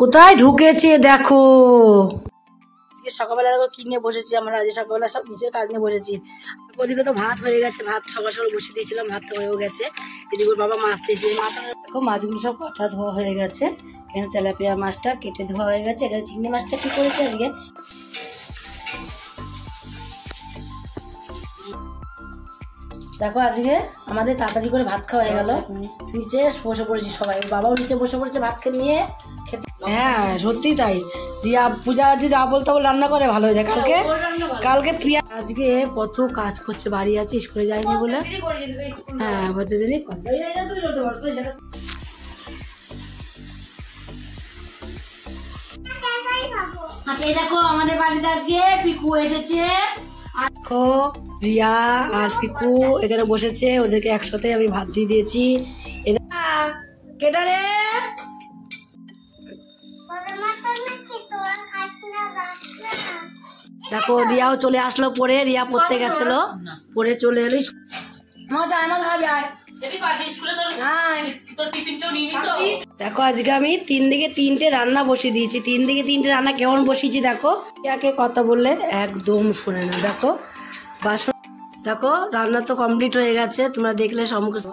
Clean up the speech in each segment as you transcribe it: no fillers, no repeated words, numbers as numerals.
কোথায় ঢুকেছে দেখো। সকালবেলা দেখো কি নিয়ে বসেছি আমরা, আজ সকালবেলা সব নিচের কাজ নিয়ে বসেছি। ওদিকে তো ভাত হয়ে গেছে, ভাত সকাল সকাল বসিয়ে দিয়েছিলাম, ভাত তো হয়েও গেছে। এদিকে বাবা মাছ দিয়েছে, মাছ দেখো মাছগুলো সব কাটা ধোয়া হয়ে গেছে। এখানে তেলাপিয়া মাছটা কেটে ধোয়া হয়ে গেছে। এখানে চিংড়ি মাছটা কি করেছে আজকে, দেখো আজকে আমাদের তাড়াতাড়ি করে ভাত খাওয়া হয়ে গেল। নিচে বসে পড়েছি সবাই, বাবাও নিচে বসে পড়েছে ভাত নিয়ে খেতে। হ্যাঁ সত্যি তাই, রিয়া পূজা যদি আবল তাবল রান্না করে ভালো হয়ে যায়। কালকে প্রিয়া আজকে কত কাজ করছে, বাড়ি আছে স্কুলে যায়নি বলে। হ্যাঁ হতে দিনই দেখো আমাদের বাড়িতে আজকে পিকু এসেছে। দেখো রিয়া আর পিকু এখানে বসেছে, ওদেরকে একসাথে আমি ভাত দিয়ে দিয়েছি। কেটারে দেখো রিয়াও চলে আসলো পরে, রিয়া পড়তে গেছিল পরে চলে এলো। দেখো আজকে আমি 3 দিকে 3টে রান্না বসিয়ে দিয়েছি। 3 দিকে 3টে রান্না কেমন বসিয়েছি দেখো। রিয়াকে কথা বললে একদম শোনে না। দেখো বাসন, দেখো রান্না তো কমপ্লিট হয়ে গেছে, তোমরা দেখলে সমস্ত।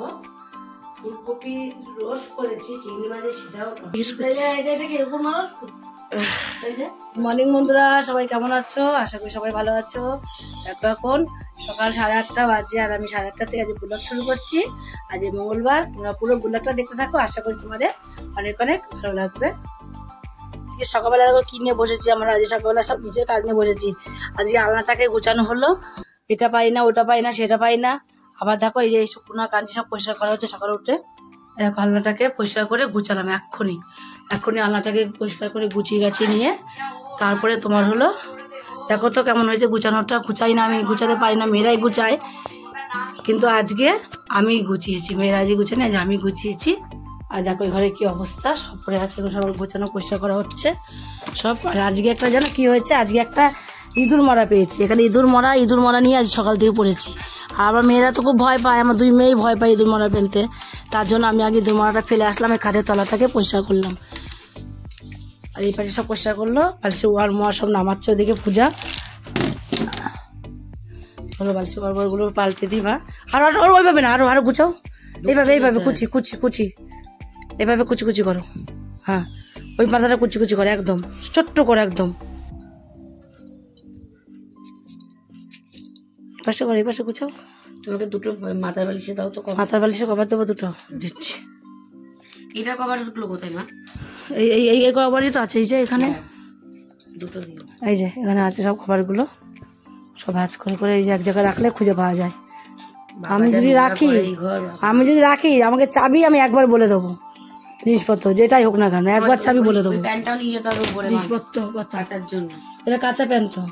ফুলকপি রোস্ট করেছি, চিংড়ি মাছের সেটাও। মর্নিং বন্ধুরা, সবাই কেমন আছো? আশা করি সবাই ভালো আছো। দেখো এখন সকাল 8:30 বাজে আর আমি 8:30 থেকে আজ ব্লগ শুরু করছি। আজ মঙ্গলবার, তোমরা পুরো ব্লগটা দেখতে থাকো, আশা করি তোমাদের অনেক অনেক ভালো লাগবে। আজকে সকালবেলা দেখো কি নিয়ে বসেছি আমরা, আজ সকালবেলা সব নিচের কাজ নিয়ে বসেছি। আজকে আলনাটাকে গোছানো হলো, এটা পাই না ওটা পাই না সেটা পাই না। আবার দেখো এই যে শুকনো কাঞ্চি সব পরিষ্কার করা হচ্ছে সকালে উঠে। দেখো আলনাটাকে পরিষ্কার করে গুছালাম এক্ষুনি আলনাটাকে পরিষ্কার করে গুছিয়ে গেছে নিয়ে তারপরে তোমার হলো। দেখো তো কেমন হয়েছে গুছানোটা। গুছাই না, আমি গুছাতে পারি না, মেয়েরাই গুছায়, কিন্তু আজকে আমি গুছিয়েছি। মেয়েরা আজকে গুছানি, আজ আমি গুছিয়েছি। আর দেখো ঘরে কি অবস্থা, সব পরে আছে, সব গোছানো পরিষ্কার করা হচ্ছে সব। আর আজকে একটা জানো কি হয়েছে, আজকে একটা ইঁদুর মরা পেয়েছি। এখানে ইঁদুর মরা নিয়ে আজ সকাল থেকে পড়েছি। আর আবার মেয়েরা তো খুব ভয় পায়, আমার 2 মেয়েই ভয় পায় ইঁদুর মরা ফেলতে। তার জন্য আমি আগে ইঁদুর মরাটা ফেলে আসলাম, এই খাটের তলাটাকে পরিষ্কার করলাম। আর এই পাশে সব পরিষ্কার করলো, বালিশে ওয়ার মোয়া সব নামাচ্ছে ওদিকে পূজা। ওগুলো বালিশে ওয়ারগুলো পাল্টে দিই। বা আরো ওইভাবে না, আরো গুছাও, এইভাবে কুচি এইভাবে কুচি করো। হ্যাঁ ওই মাথাটা কুচি করো, একদম ছোট্ট করে, একদম পাশে করো, এই পাশে গুছাও। তোমাকে 2টো মাথার বালিশে দাও তো। মাথার বালিশে কভার দেবো 2টো দিচ্ছি। এটা কভার দুটো কোথায় মা? এই কভারই তো আছে, এই যে এখানে 2টো দিও। এই যে এখানে আছে সব খাবারগুলো, সব ভাজ করে এই যে এক জায়গায় রাখলে খুঁজে পাওয়া যায়। আমি যদি রাখি আমাকে চাবি আমি একবার বলে দেবো, জিনিসপত্র যেটাই হোক না কেন একবার চাবি বলে দেবো। প্যান্টটাও নিয়ে যেতে হবে উপরে জিনিসপত্র কাচার জন্য। এটা কাঁচা প্যান্ট তো।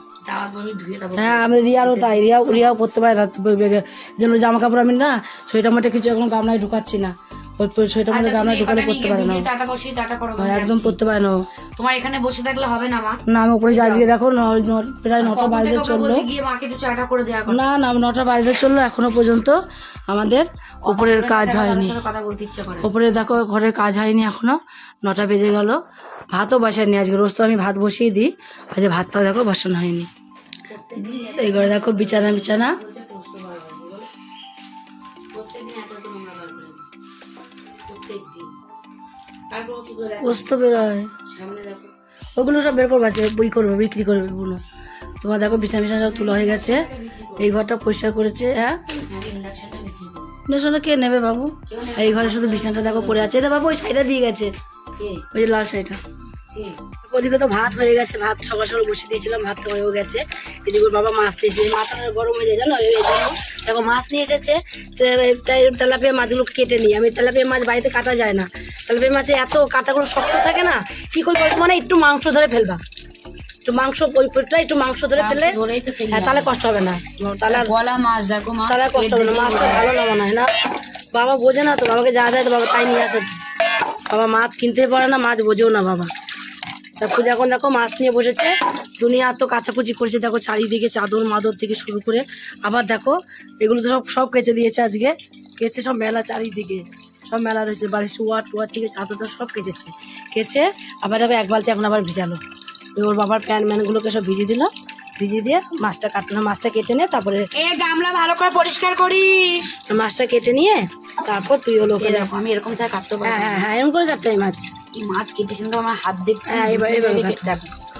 হ্যাঁ আমি রিয়ারও তাই, রিয়াও পরতে পারে না যেন জামা কাপড় আমি না সোয়েটার মোটে কিছু এখন গামলায় ঢুকাচ্ছি না, সোয়েটার মোটে গামলায় ঢুকালে পরতে পারে না, একদম পরতে পারে না। তোমার এখানে বসে থাকলে হবে না মা। না আমি উপরে আজকে দেখো প্রায় 9টা বাজতে চললো। না 9টা বাজতে চললো, এখনো পর্যন্ত আমাদের উপরের কাজ হয়নি। উপরে দেখো ঘরের কাজ হয়নি এখনো, 9টা বেজে গেল। ভাতও বসায়নি আজকে, রোজ তো আমি ভাত বসিয়ে দিই, আজকে ভাতটাও দেখো বসানো হয়নি। এই ঘরে দেখো বিছানা পোস্ত বেরোয়, ওগুলো সব বের করবো, বই করবে বিক্রি করবে বুনো। তোমার দেখো বিছানা সব তুলা হয়ে গেছে, এই ঘরটা পরিষ্কার করেছে। হ্যাঁ ইন্ডাকশনটা কে নেবে বাবু? এই ঘরে শুধু বিছানাটা দেখো পড়ে আছে। বাবু ওই শাড়িটা দিয়ে গেছে, ওই যে লাল শাড়িটা। ওদিকে তো ভাত হয়ে গেছে, ভাত সকাল সকাল বসিয়ে দিয়েছিলাম, ভাত তো হয়েও গেছে। এদিকে বাবা মাছ দিয়েছে, মাথা গরম হয়ে যায় জানো। দেখো মাছ নিয়ে এসেছে, তাই তেলাপিয়া মাছগুলো কেটে নিই আমি। তেলাপিয়া মাছ বাড়িতে কাটা যায় না, তেলাপিয়া মাছে এত কাটাগুলো শক্ত থাকে না, কি করে মানে একটু মাংস ধরে ফেলবা, একটু মাংস ওই পেটটা একটু মাংস ধরে ফেলে তাহলে কষ্ট হবে না, তাহলে গলা মাছ দেখো তাহলে কষ্ট হবে না। মাছটা ভালো না মনে হয় না, বাবা বোঝে না তো, বাবাকে যা দেয় তো বাবা তাই নিয়ে আসে। বাবা মাছ কিনতে পারে না, মাছ বোঝেও না বাবা। তা পূজা এখন দেখো মাছ নিয়ে বসেছে, দুনিয়া তো কাচাকুচি করেছে। দেখো চারিদিকে চাদর মাদর থেকে শুরু করে, আবার দেখো এগুলো তো সব কেচে দিয়েছে আজকে, কেচে সব মেলা, চারিদিকে সব মেলা রয়েছে, বাড়ির শোয়ার টোয়ার থেকে চাদর সব কেচেছে। কেচে আবার দেখো এক বালতি এখন আবার ভিজালো। ওর বাবার প্যান ম্যানগুলোকে সব ভিজিয়ে দিল, ভিজিয়ে দিয়ে মাছটা কাটলো, মাছটা কেটে নিয়ে তারপরে গামলা ভালো করে পরিষ্কার করিস। মাছটা কেটে নিয়ে তারপর তুই ওগুলো আমি এরকম ছাড়া কাটতে পারি। হ্যাঁ হ্যাঁ এরকম করে কাটতে হয় মাছ। এই মাছ কেটেছেন তো আমার হাত দেখছি। হ্যাঁ এবার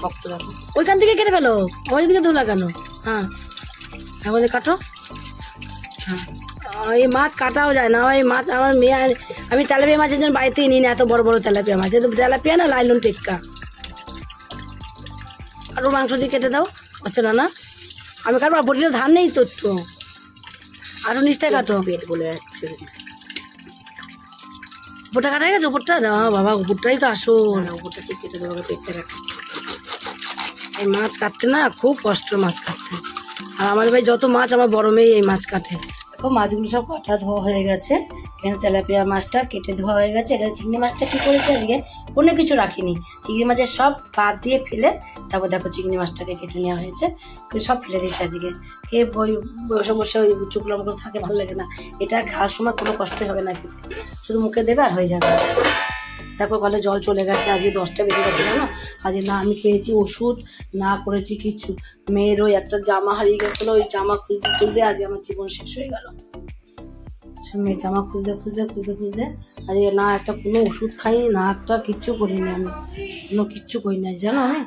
শক্ত দেখো, ওইখান থেকে কেটে ফেলো, ওই দিকে দূর লাগানো। হ্যাঁ এখন কাটো। হ্যাঁ এই মাছ কাটাও যায় না, ওই মাছ আমার মেয়ে আমি তেলাপিয়া মাছের জন্য বাড়িতেই নিই না, এত বড় বড় তেলাপিয়া মাছ, তো তেলাপিয়া না লাইলন টেক্কা। আরও মাংস দিয়ে কেটে দাও। আচ্ছা না না আমি কাটবো, বটিটা ধান নেই তো একটু, আরও নিচটায় কাটো। পেট বলে যাচ্ছে। উপরটা কাটা গেছে? উপরটা বাবা উপরটাই তো আসো। উপরটা ঠিক কেটে দেবো, পেটটা কাটা। এই মাছ কাটতে না খুব কষ্ট মাছ কাটতে। আর আমাদের ভাই যত মাছ আমার বড় মেয়ে এই মাছ কাটে। দেখো মাছগুলো সব কাটা ধোয়া হয়ে গেছে, এখানে তেলাপিয়া মাছটা কেটে ধোয়া হয়ে গেছে। এখানে চিংড়ি মাছটা কী করেছে আজকে কোনো কিছু রাখিনি, চিংড়ি মাছের সব বাদ দিয়ে ফেলে তারপর দেখো চিংড়ি মাছটাকে কেটে নেওয়া হয়েছে, সব ফেলে দিচ্ছে আজকে। কে বই বসে বসে ওই চুকলামগুলো থাকে ভালো লাগে না, এটা খাওয়ার সময় কোনো কষ্টই হবে না খেতে, শুধু মুখে দেবে আর হয়ে যাবে। তারপর কলে জল চলে গেছে, আজকে 10টা বেজে গেছে জানো। আজকে না আমি খেয়েছি ওষুধ, না করেছি কিছু। মেয়ের ওই একটা জামা হারিয়ে গেছিলো, ওই জামা খুলতে খুলতে আজ আমার জীবন শেষ হয়ে গেল। মেয়ের জামা খুলতে খুলতে আজকে না একটা কোনো ওষুধ খাইনি, না একটা কিচ্ছু করিনি, আমি কোনো কিচ্ছু করি না জানো। আমি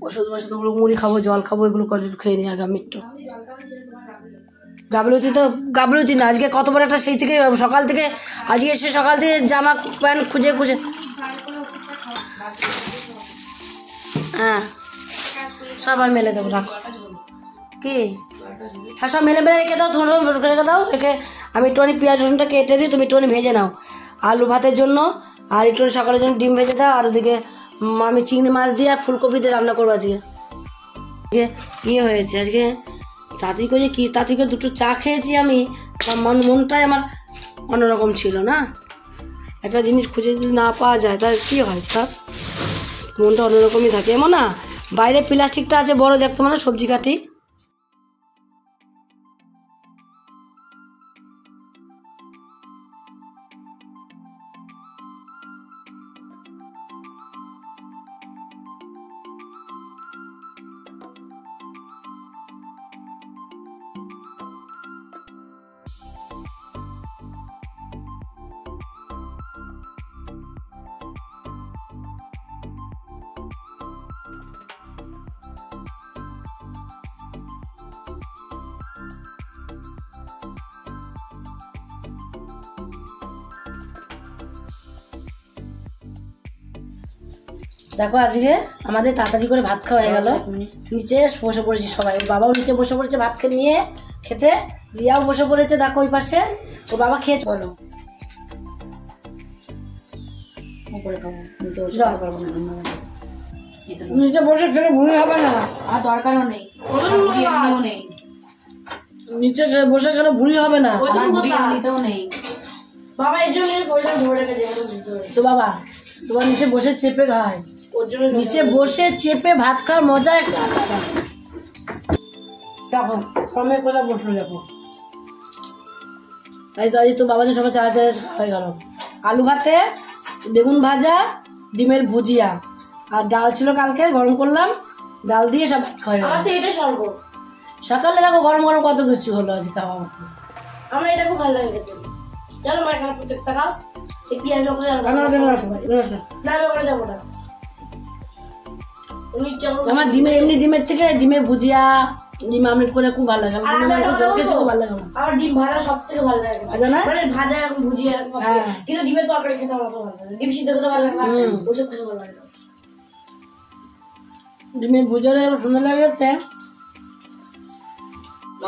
ওষুধ ওষুধ ওগুলো মুড়ি খাবো, জল খাবো, এগুলো করে খেয়ে নিই আগে আমি একটু। গাবলতি না আজকে কত বড় একটা, সেই থেকে সকাল থেকে আজকে এসে সকাল থেকে জামা প্যান্ট খুঁজে হ্যাঁ সব আমি মেলে দেবো। রাখো কি হ্যাঁ সব মেলে রেখে দাও, রেখে দাও। রেখে আমি একটুখানি পেঁয়াজ রসুনটা কেটে দিই, তুমি একটুখানি ভেজে নাও আলু ভাতের জন্য, আর একটু সকালের জন্য ডিম ভেজে দাও। আর ওদিকে আমি চিংড়ি মাছ দিয়ে আর ফুলকপি দিয়ে রান্না করবো আজকে। ইয়ে হয়েছে আজকে তাড়াতাড়ি করে, কি তাড়াতাড়ি করে দুটো চা খেয়েছি আমি, মনটাই আমার অন্যরকম ছিল না। একটা জিনিস খুঁজে যদি না পাওয়া যায় তাহলে কী হয়, তার মনটা অন্যরকমই থাকে। এমন না বাইরে প্লাস্টিকটা আছে বড়, দেখতে মানে সবজি কাটি। দেখো আজকে আমাদের তাড়াতাড়ি করে ভাত খাওয়া হয়ে গেল, নিচে বসে পড়েছি সবাই। ওর বাবাও নিচে বসে পড়েছে ভাত নিয়ে খেতে, রিয়াও বসে পড়েছে দেখো ওই পাশে। ওর বাবা খেয়েছে বলো নিচে বসে খেলে ভুঁড়ি হবে না, আর দরকারও নেই, নেই নিচে বসে খেলে ভুঁড়ি হবে না, নিতেও নেই। বাবা এই জন্য তো বাবা তোমার নিচে বসে চেপে খায়, ওর জন্য নিচে বসে চেপে ভাত খাওয়ার মজা একটা আলাদা। দেখো সময় কোথায় বসলো দেখো, তাই তো আজ তো বাবাদের সবাই চারা চারা হয়ে গেল। আলু ভাতে, বেগুন ভাজা, ডিমের ভুজিয়া, আর ডাল ছিল কালকে গরম করলাম, ডাল দিয়ে সব ভাত খাওয়া গেল। এটা স্বর্গ। সকালে দেখো গরম গরম কত কিছু হলো আজ খাওয়া, আমার এটা খুব ভালো লাগে খেতে। চলো মায়ের খাওয়া প্রত্যেকটা খাও, আমার ডিমের এমনি ডিমের থেকে ডিমের ভুজিয়া, ডিম আমলেট করে খুব ভালো লাগে, খুব ভালো লাগে। আমার ডিম ভাজা সব থেকে ভালো লাগে, ভাজা এখন ভুজিয়া, কিন্তু ডিমের তরকারি খেতে আমার ভালো লাগে, ডিম সিদ্ধ খেতে ভালো লাগে, ওসব খেতে ভালো লাগে। ডিমের ভুজিয়াটা সুন্দর লাগে।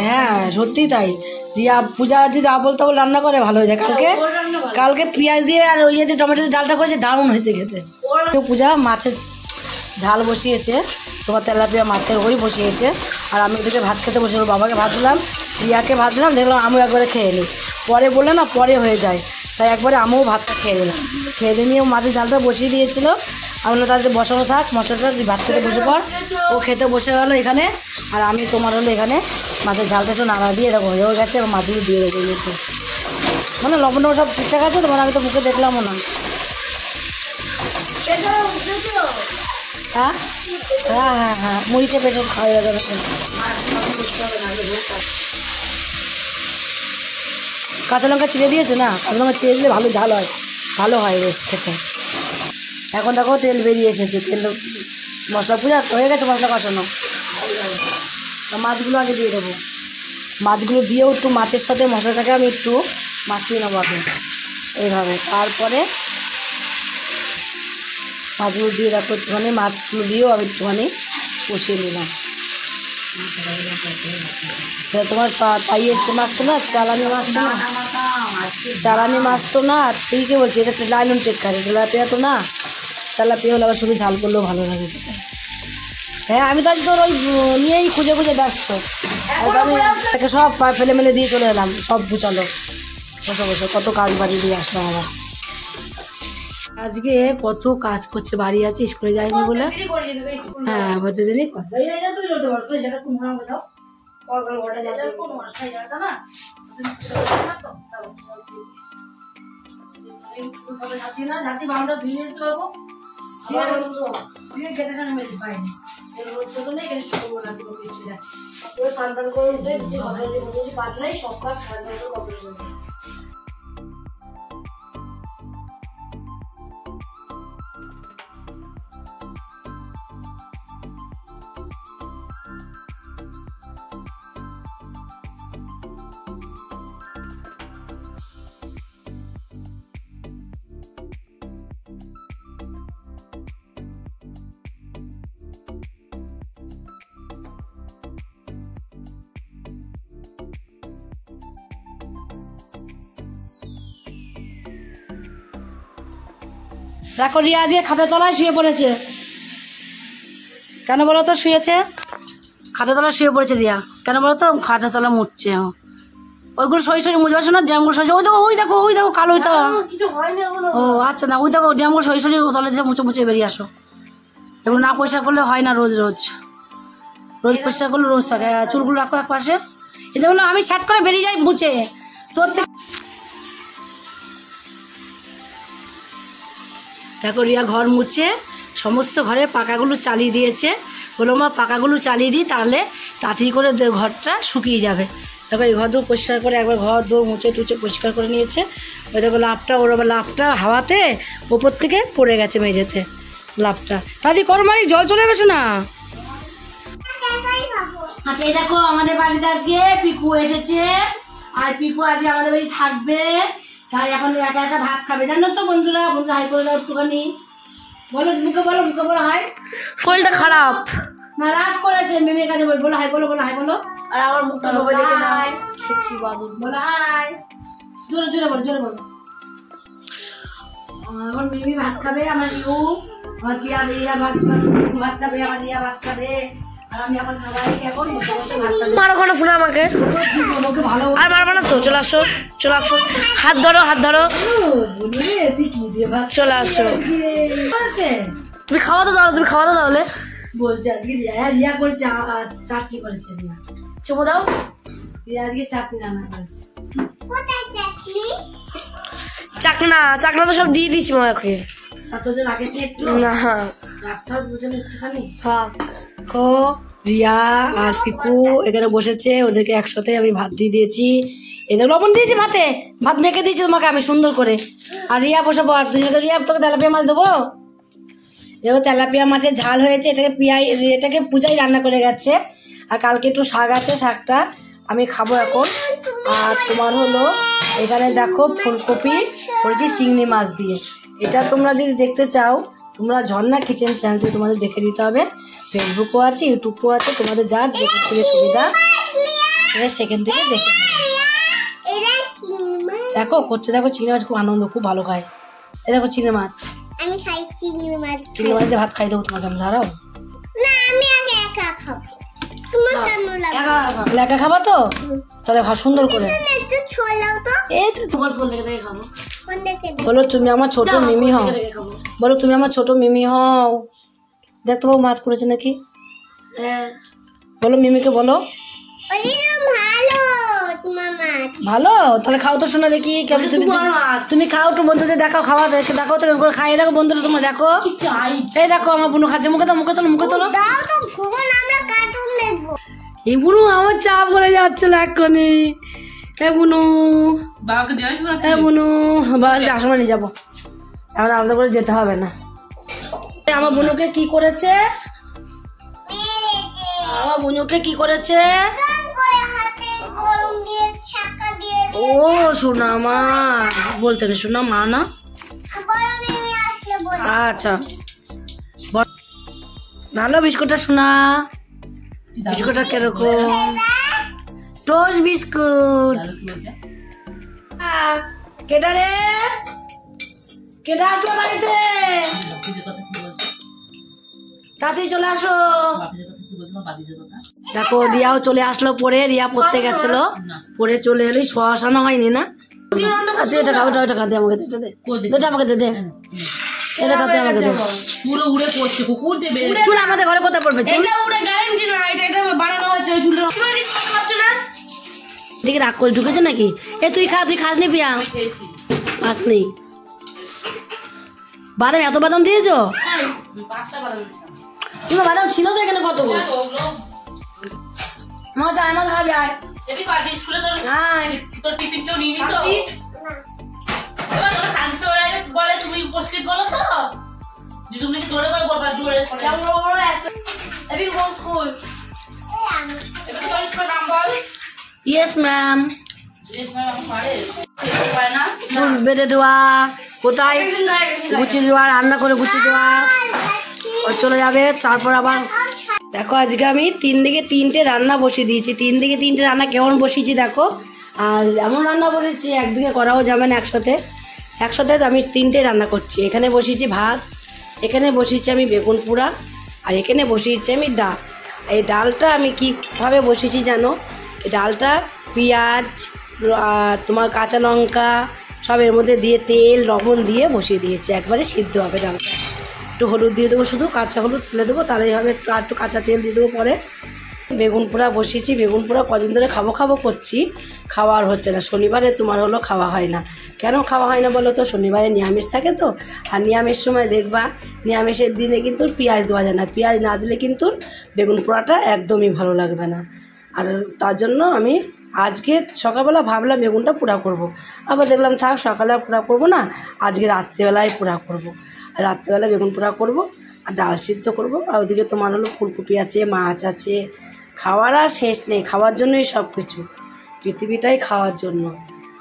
হ্যাঁ সত্যি তাই, রিয়া পূজা যদি আবল তাবল রান্না করে ভালো হয়ে যায়। কালকে পেঁয়াজ দিয়ে আর ওই দিয়ে টমেটো দিয়ে ডালটা করেছে, দারুণ হয়েছে খেতে। পূজা মাছের ঝাল বসিয়েছে, তোমার তেলাপিয়া মাছের ওই বসিয়েছে, আর আমি ওদিকে ভাত খেতে বসে বাবাকে ভাত দিলাম, রিয়াকে ভাত দিলাম, দেখলাম আমিও একবারে খেয়ে নিই। পরে বলে না পরে হয়ে যায়, তাই একবারে আমিও ভাতটা খেয়ে নিলাম। খেয়ে নিয়ে মাছের ঝালটা বসিয়ে দিয়েছিল, আমি তাদের বসানো থাক মশলাটা, ভাত খেতে বসে পর। ও খেতে বসে গেলো এখানে, আর আমি তোমার হলো এখানে মাছের ঝালটা একটু নাড়া দিয়ে এরকম হয়েও গেছে, এবং মাছগুলো দিয়ে রেখে গেছে। মানে লবণ সব ঠিকঠাক আছে তোমার? আমি তো মুখে দেখলামও না। হ্যাঁ হ্যাঁ হ্যাঁ হ্যাঁ, মুড়িটা পেটে খাওয়া যাবে। কাঁচা লঙ্কা চিড়ে দিয়েছে না? কাঁচা লঙ্কা চিড়ে দিলে ভালো ঝাল হয়, ভালো হয় বেশ খেতে। এখন দেখো তেল বেরিয়ে এসেছে, তেল মশলা পূজা হয়ে গেছে, মশলা কষানো। মাছগুলো আগে দিয়ে দেবো, মাছগুলো দিয়েও একটু মাছের সাথে মশলাটাকে আমি একটু মাখিয়ে নেবো আগে এইভাবে। তারপরে মাছগুলো দিয়ে রাখো একটুখানি, মাছগুলো দিয়েও আমি একটুখানি কষিয়ে নিলাম। তোমার পাইয়ের মাছ তো না, চালানি মাছ তো না, চালানি মাছ তো না, ঠিকই বলছি, এটা লাইলন টেক্কার, তেলাপিয়া তো না। তেলাপিয়া হলে আবার শুধু ঝাল করলেও ভালো লাগে। হ্যাঁ আমি তো আজ তোর ওই নিয়েই খুঁজে খুঁজে ব্যস্ত। আমি তাকে সব ফেলে মেলে দিয়ে চলে এলাম, সব গুছালো, বসে বসে কত কাজ বাড়ি দিয়ে আসলাম আবার। আজকে কত কাজ করছে, বাড়ি আছে, স্কুলে যায়নি বলে। হ্যাঁ বলতে দিলি সব কাজ দেখো রিয়া আজকে খাটের তলায় শুয়ে পড়েছে। কেন বলো তো শুয়েছে? খাটের তলায় শুয়ে পড়েছে রিয়া, কেন বলো তো? খাটের তলা মুছছে। ওইগুলো সরি সরি মুছবে শোনা, ড্যামগুলো সরি। ওই দেখো ওই দেখো ওই দেখো কালো ওইটা। ও আচ্ছা, না ওই দেখো ড্যামগুলো সরি সরি তলে দিয়ে মুছে মুছে বেরিয়ে আসো। এগুলো না পরিষ্কার করলে হয় না, রোজ রোজ রোজ পরিষ্কার করলে রোজ থাকে। চুলগুলো রাখো এক পাশে, এই দেখো আমি স্যাট করে বেরিয়ে যাই মুছে তোর। দেখো রিয়া ঘর মুছে সমস্ত ঘরের পাকাগুলো চালিয়ে দিয়েছে। বলো মা পাকাগুলো চালিয়ে দিই, তাহলে তাড়াতাড়ি করে ঘরটা শুকিয়ে যাবে। দেখো এই ঘর দৌড় পরিষ্কার করে একবার ঘর দৌড় মুছে টুচে পরিষ্কার করে নিয়েছে। ওই দেখো লাভটা, ওর আবার লাভটা হাওয়াতে ওপর থেকে পড়ে গেছে মেঝেতে লাভটা। তাড়াতাড়ি করো মানে জল চলে গেছে না। আচ্ছা এই দেখো আমাদের বাড়িতে আজকে পিকু এসেছে, আর পিকু আজকে আমাদের বাড়ি থাকবে। তাই এখন একা একা ভাত খাবে, জানো তো বন্ধুরা। বন্ধু হাই করে দাও একটুখানি, বলো মুখে বলো, মুখে বলো হাই। শরীরটা খারাপ না, রাগ করেছে মেমের কাছে, বলো হাই, বলো বলো হাই বলো। আর আমার মুখটা সবাই দেখে না, খেছি বাদুর, বলো হাই, জোরে জোরে বলো, জোরে বলো। এখন মেমি ভাত খাবে, আমার ইউ, আমার পিয়া রিয়া ভাত খাবে, আমার রিয়া ভাত খাবে। মারো কোনো ফোন আমাকে, আর মারবো না তো। চলে আসো, চলে আসো, হাত ধরো, হাত ধরো, চলে আসো। তুমি খাওয়া তো দাও, তুমি খাওয়া তো তাহলে। বলছে আজকে রিয়া করেছে চাটনি করেছে, রিয়া চুমো দাও। রিয়া আজকে চাটনি রান্না করেছে। চাকনা, চাকনা তো সব দিয়ে দিচ্ছি মাকে। তোদের আগে একটু না রাখতে হবে, দুজনে একটুখানি থাক। রিয়া আর পিকু এখানে বসেছে, ওদেরকে একসাথে আমি ভাত দিয়ে দিয়েছি। এদের লবণ দিয়েছি ভাতে, ভাত মেখে দিয়েছি তোমাকে আমি সুন্দর করে। আর রিয়া বসাবো, আর দুজনকে। রিয়া তোকে তেলাপিয়া মাছ দেবো। দেখো তেলাপিয়া মাছের ঝাল হয়েছে, এটাকে পূজাই রান্না করে গেছে। আর কালকে একটু শাক আছে, শাকটা আমি খাবো এখন। আর তোমার হলো এখানে দেখো ফুলকপি করেছি চিংড়ি মাছ দিয়ে। এটা তোমরা যদি দেখতে চাও, তোমরা ঝর্ণা কিচেন চ্যানেলটি তোমাদের দেখে দিতে হবে। ফেসবুকও আছে, ইউটিউবও আছে, তোমাদের যা যেখান থেকে সুবিধা সেখান থেকে দেখে দেখো করছে। দেখো চিংড়ি মাছ খুব আনন্দ, খুব ভালো খায়। এই দেখো চিংড়ি মাছ, আমি খাই চিংড়ি মাছ। চিংড়ি মাছ দিয়ে ভাত খাই দেবো তোমাকে আমি, দাঁড়াও। না আমি আগে একা খাবো, তোমার কেমন লাগে? একা খাবা তো, তাহলে ভাত সুন্দর করে একটু ছোলাও তো। এই তো তোমার ফোন দেখে দেখে খাবো। কোন দেখে? বলো তুমি আমার ছোট মিমি হও, বলো তুমি আমার ছোট মিমি হও। দেখ তোমার মাছ পড়েছে নাকি, বলো মিমিকে বলো। ভালো তোমার মাছ। ভালো, তাহলে খাও তো শোনা দেখি কেমন। তুমি খাও, একটু বন্ধুদের দেখাও, খাওয়া দেখো তো কেমন করে খাই, দেখো বন্ধুরা তোমরা দেখো। এই দেখো আমার বুনু খাচ্ছে, মুখে তোলো, মুখে তোলো, মুখে তোলো। দাও তো কখন আমরা কার্টুন দেখবো। এই বুনু আমার চা পড়ে যাচ্ছিল এক্ষুনি। এ বুনু, বাবাকে দিয়ে আসবো এ বুনু, বাবা যাওয়ার সময় নিয়ে যাবো, এখন আলাদা করে যেতে হবে না। আমার বুনুকে কি করেছে, আমার বুনুকে কি করেছে? গান করে হাতে গরম দিয়ে ছাকা দিয়ে ও সোনা মা বলছে না, সোনা মা না, গরমে নিয়ে আসলে বলে। আচ্ছা ভালো বিস্কুটটা শোনা। বিস্কুটটা কিরকম? Toast biscuit. কেটা রে, কেটা আসলো বাড়িতে? তাড়াতাড়ি চলে আসো। দেখো রিয়াও চলে আসলো পরে, রিয়া পড়তে গেছিল, পরে চলে এলো, শোয়াশানো হয়নি না। তুই এটা খাও, এটা খাতে আমাকে দে, এটা আমাকে দে, এটা খাতে আমাকে দে। পুরো উড়ে পড়ছে, কুকুর দেবে। চুল আমাদের ঘরে কোথায় পড়বে? এটা উড়ে গ্যারান্টি না, এটা বানানো হয়েছে ওই চুলটা। খাচ্ছে না, এদিকে রাগ করে ঢুকেছে নাকি? এ তুই খা, তুই খাস নি পিয়া? খেয়েছি খাস নি? বাদাম, এত বাদাম দিয়েছো? 5টা বাদাম দিয়েছিলাম। তোমার বাদাম ছিল তো এখানে কতগুলো? মা চায়, মা খাবি আয়। এবি কাজে স্কুলে তোর টিফিনটাও নিয়ে নিত। এবার তোর শান্তি ওরা বলে তুমি উপস্থিত বলো তো দিদুমনিকে জোরে করে বলবা, জোরে এবি কোন স্কুল? এবি তোর স্কুলের নাম বল। Yes ma'am. ইয়েস ম্যাম পারে পারে না। চুল বেঁধে দেওয়া, কোথায় গুছিয়ে দেওয়া, রান্না করে গুছিয়ে দেওয়া, ও চলে যাবে। তারপর আবার দেখো আজকে আমি 3 দিকে 3টে রান্না বসিয়ে দিয়েছি। 3 দিকে 3টে রান্না কেমন বসিয়েছি দেখো। আর এমন রান্না বসেছি একদিকে করাও যাবে না একসাথে, একসাথে আমি 3টে রান্না করছি। এখানে বসিয়েছি ভাত, এখানে বসিয়েছি আমি বেগুন পোড়া, আর এখানে বসিয়েছি আমি ডাল। এই ডালটা আমি কীভাবে বসিয়েছি জানো? এই ডালটা পেঁয়াজ আর তোমার কাঁচা লঙ্কা সব এর মধ্যে দিয়ে তেল লবণ দিয়ে বসিয়ে দিয়েছি, একবারে সিদ্ধ হবে ডালটা। একটু হলুদ দিয়ে দেবো, শুধু কাঁচা হলুদ তুলে দেবো, তাহলেই হবে। আর একটু কাঁচা তেল দিয়ে দেবো পরে। বেগুন পোড়া বসিয়েছি, বেগুন পোড়া কদিন ধরে খাবো করছি, খাওয়ার হচ্ছে না। শনিবারে তোমার হলো খাওয়া হয় না। কেন খাওয়া হয় না বলো তো? শনিবারে নিরামিষ থাকে তো, আর নিরামিষ সময় দেখবা নিরামিষের দিনে কিন্তু পেঁয়াজ দেওয়া যায় না। পেঁয়াজ না দিলে কিন্তু বেগুন পোড়াটা একদমই ভালো লাগবে না। আর তার জন্য আমি আজকে সকালবেলা ভাবলাম বেগুনটা পোড়া করব। আবার দেখলাম থাক, সকালে পোড়া করবো না, আজকে রাত্রেবেলায় পোড়া করব। আর রাত্রেবেলা বেগুন পোড়া করব আর ডাল সিদ্ধ করব। আর ওদিকে তোমার হলো ফুলকপি আছে, মাছ আছে, খাওয়ার আর শেষ নেই। খাওয়ার জন্যই সব কিছু, পৃথিবীটাই খাওয়ার জন্য।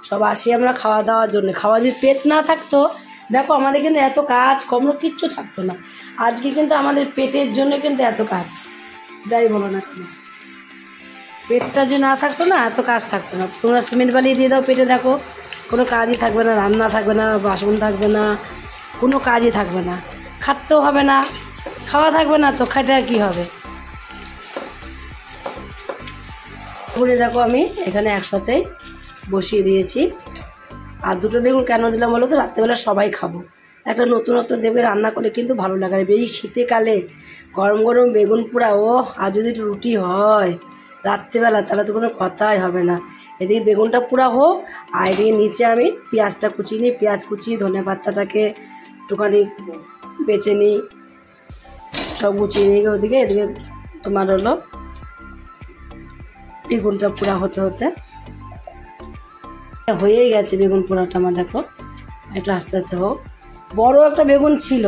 সব আসি আমরা খাওয়া দাওয়ার জন্য। খাওয়া যদি পেট না থাকতো, দেখো আমাদের কিন্তু এত কাজ কর্ম কিচ্ছু থাকতো না। আজকে কিন্তু আমাদের পেটের জন্য কিন্তু এত কাজ, যাই বলো না কেন। পেটটা যদি না থাকতো না, এত কাজ থাকতো না। তোমরা সিমেন্ট বালি দিয়ে দাও পেটে, দেখো কোনো কাজই থাকবে না, রান্না থাকবে না, বাসন থাকবে না, কোনো কাজই থাকবে না। খাটতেও হবে না, খাওয়া থাকবে না, তো খাইতে আর কী হবে? বলে দেখো আমি এখানে একসাথেই বসিয়ে দিয়েছি। আর 2টো বেগুন কেন দিলাম বলো তো? রাত্রেবেলা সবাই খাবো, একটা নতুনত্ব দেবে রান্না করলে কিন্তু ভালো লাগে। এই শীতকালে গরম গরম বেগুন পোড়া, ও আর যদি একটু রুটি হয় রাত্রেবেলা, তাহলে তো কোনো কথাই হবে না। এদিকে বেগুনটা পোড়া হোক, আর এদিকে নিচে আমি পেঁয়াজটা কুচিয়ে নিই, পেঁয়াজ কুচিয়ে ধনে পাতাটাকে একটুখানি বেছে নিই, সব গুছিয়ে নিই ওদিকে। এদিকে তোমার হলো বেগুনটা পোড়া হতে হতে হয়েই গেছে। বেগুন পোড়াটা আমার দেখো একটু আস্তে আস্তে হোক। বড় একটা বেগুন ছিল,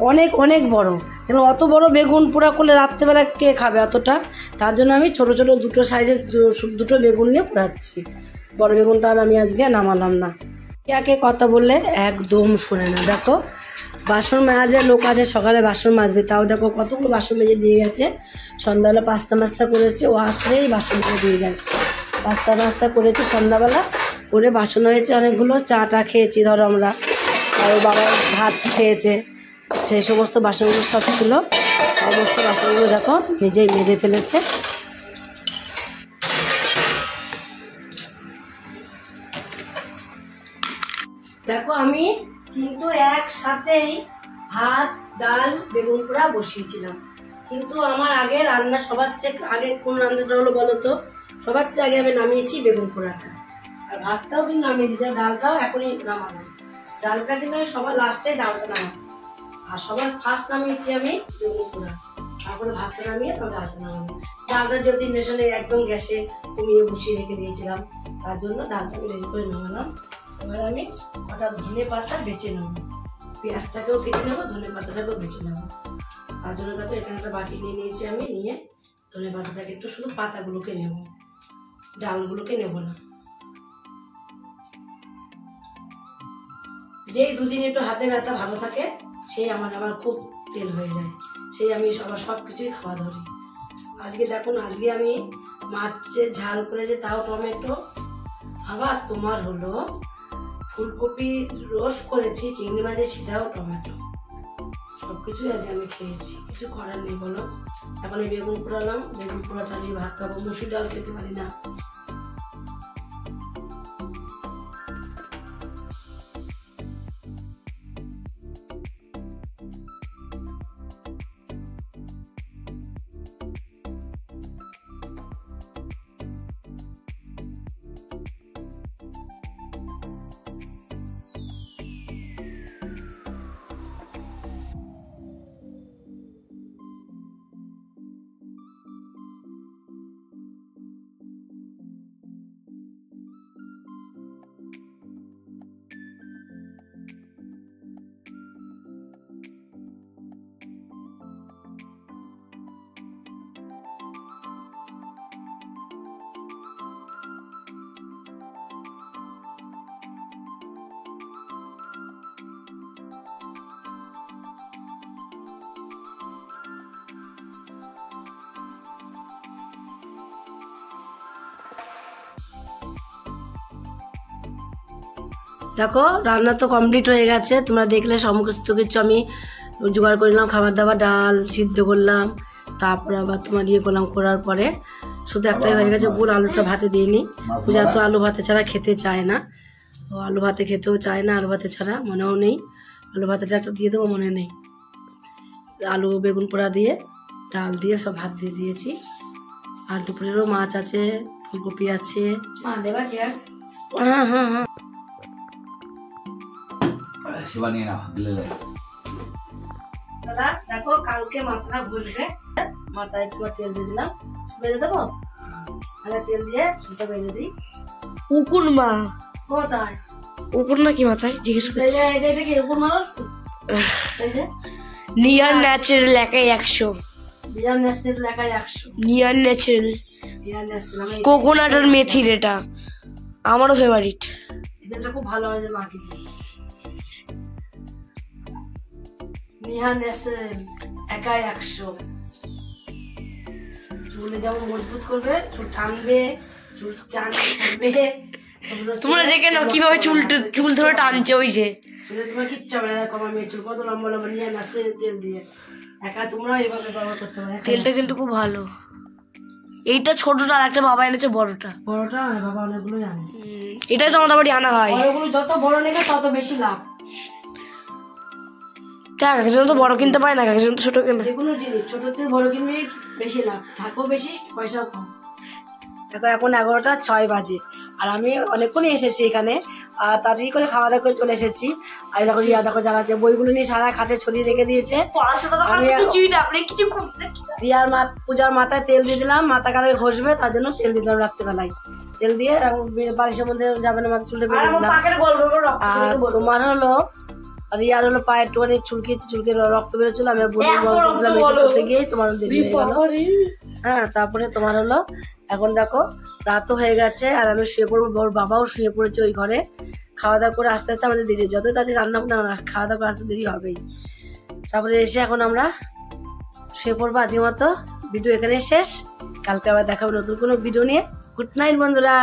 অনেক অনেক বড়, এবং অত বড় বেগুন পোড়া করলে রাত্রেবেলা কে খাবে অতটা? তার জন্য আমি ছোট ছোট 2টো সাইজের 2টো বেগুন নিয়ে পোড়াচ্ছি। বড় বেগুনটা আর আমি আজকে নামালাম না। কে কথা বললে একদম শোনে না। দেখো বাসন মাজার লোক আছে, সকালে বাসন মাজবে, তাও দেখো কতগুলো বাসন মেজে দিয়ে গেছে। সন্ধ্যাবেলা পাস্তা করেছে, ও আসলেই বাসনগুলো দিয়ে যায়। পাস্তা করেছে সন্ধ্যাবেলা, করে বাসন হয়েছে অনেকগুলো। চাটা খেয়েছি ধরো আমরা, আর ও বাবা ভাত খেয়েছে, সেই সমস্ত বাসনগুলো সব ছিল। সমস্ত বাসনগুলো দেখো নিজেই মেজে ফেলেছে। দেখো আমি কিন্তু একসাথেই ভাত ডাল বেগুন পোড়া বসিয়েছিলাম, কিন্তু আমার আগে রান্না সবার চেয়ে আগে কোন রান্নাটা হলো বলো তো? সবার চেয়ে আগে আমি নামিয়েছি বেগুন পোড়াটা। ভাতটাও কিন্তু নামিয়ে দিয়েছি, ডালটাও এখনই নামানো। ডালটা কিন্তু আমি সবার লাস্টে ডালটা নামাবো, আর সবার ফার্স্ট নামিয়েছি আমি বেগুন পোড়া, তারপরে ভাতটা নামিয়ে তারপর ডালটা নামাবো। ডালটা যেহেতু ইন্ডাকশনে একদম গ্যাসে কমিয়ে বসিয়ে রেখে দিয়েছিলাম, তার জন্য ডালটা আমি রেডি করে নামালাম। এবার আমি কটা ধনে পাতা বেছে নেবো, পেঁয়াজটাকেও কেটে নেবো, ধনে পাতাটাকেও বেছে নেবো। তার জন্য দেখো এখানে একটা বাটি নিয়ে নিয়েছি আমি, নিয়ে ধনে পাতাটাকে একটু শুধু পাতাগুলোকে নেব, ডালগুলোকে নেব না। যেই দুদিন একটু হাতে ব্যথা ভালো থাকে সেই আমার খুব তেল হয়ে যায়, সেই আমি সব কিছুই খাওয়া ধরি। আজকে দেখুন, আজকে আমি মাছের ঝাল করেছি, তাও টমেটো, আবার তোমার হলো ফুলকপি রোস্ট করেছি, চিংড়ি মাছের সেটাও টমেটো, সবকিছুই আজ আমি খেয়েছি, কিছু করার নেই বলো। এখন এই বেগুন পোড়ালাম, বেগুন পোড়াটা দিয়ে ভাত খাবো, মুসুর ডাল খেতে পারি না। দেখো রান্না তো কমপ্লিট হয়ে গেছে, তোমরা দেখলে সমস্ত কিছু আমি জোগাড় করে নিলাম, খাবার দাবার, ডাল সিদ্ধ করলাম, তারপর আবার তোমার করলাম, করার পরে শুধু একটাই হয়ে গেছে, পুরো আলুটা ভাতে দিইনি। পূজা তো আলু ভাতে ছাড়া খেতে চায় না, ও আলু ভাতে খেতেও চায় না, আলু ভাতে ছাড়া মনেও নেই, আলু ভাতেটা একটা দিয়ে দেবো মনে নেই। আলু বেগুন পোড়া দিয়ে ডাল দিয়ে সব ভাত দিয়ে দিয়েছি, আর দুপুরেরও মাছ আছে, ফুলকপি আছে, মা দেবা চেয়ার। হ্যাঁ হ্যাঁ হ্যাঁ দাদা, দেখো কালকে মাথাটা ঘষবে, মাথায় তোমার তেল দিয়ে দিলাম, বেঁধে দেবো, তেল দিয়ে চুলটা বেঁধে দিই। উকুন মা কোথায় উকুন নাকি মাথায় জিজ্ঞেস করে? এটা কি উপর মানুষ? নিয়ার ন্যাচারাল একাই 100, বিরান ন্যাচারাল লেখায় 100, নিয়ার ন্যাচারাল বিরান ন্যাচারাল কোকোনাট আর মেথির, এটা আমারও ফেভারিট। এদেরটা খুব ভালো হয় মার্কেটে। নিহার ন্যাচারাল একাই 100, চুলে যেমন মজবুত করবে, চুল টানবে, চুল চান করবে। তোমরা দেখে নাও কিভাবে চুল ধরে টানছে, ওই যে চুলে তোমার কিচ্ছু হবে না। দেখো আমার মেয়ে চুল কত লম্বা লম্বা, নিয়ে নাচে তেল দিয়ে, একা তোমরাও এইভাবে ব্যবহার করতে পারো। তেলটা কিন্তু খুব ভালো। এইটা ছোটটা, আর একটা বাবা এনেছে বড়টা। বড়টা বাবা অনেকগুলো জানে, এটাই তো আমাদের বাড়ি আনা হয়। বড়গুলো যত বড় নেবে তত বেশি লাভ। কাকিজন তো বড় কিনতে পায় না, কাকিজন তো ছোট কিনতে। যেকোনো জিনিস ছোট থেকে বড় কিনবে বেশি লাভ, থাকো বেশি, পয়সাও কম। দেখো এখন 11টা 6 বাজে, আর আমি অনেকক্ষণই এসেছি এখানে, আর তাড়াতাড়ি করে খাওয়া দাওয়া করে চলে এসেছি। আর দেখো রিয়া দেখো জ্বালাচ্ছে, বইগুলো নিয়ে সারা খাটে ছড়িয়ে রেখে দিয়েছে। আমি রিয়ার পূজার মাথায় তেল দিয়ে দিলাম, মাথা কালে ঘষবে, তার জন্য তেল দিলাম রাত্রেবেলায়, তেল দিয়ে বালিশের মধ্যে যাবে না, মাথা চুলটা বেঁধে দিলাম। আর তোমার হলো রিয়ার হলো পায়ে একটুখানি চুলকিয়েছি, চুলকে রক্ত বেরোচ্ছিল, আমি বলে দিলাম এসে করতে গিয়েই তোমার দেরি হয়ে গেল। হ্যাঁ, তারপরে তোমার হলো এখন দেখো রাতও হয়ে গেছে, আর আমি শুয়ে পড়বো, ওর বাবাও শুয়ে পড়েছে ওই ঘরে। খাওয়া দাওয়া করে আস্তে আস্তে আমাদের দেরি, যতই তাদের রান্না বান্না খাওয়া দাওয়া করে আসতে দেরি হবেই। তারপরে এসে এখন আমরা শুয়ে পড়বো। আজকের মতো ভিডিও এখানে শেষ, কালকে আবার দেখাবো নতুন কোনো ভিডিও নিয়ে। গুড নাইট বন্ধুরা।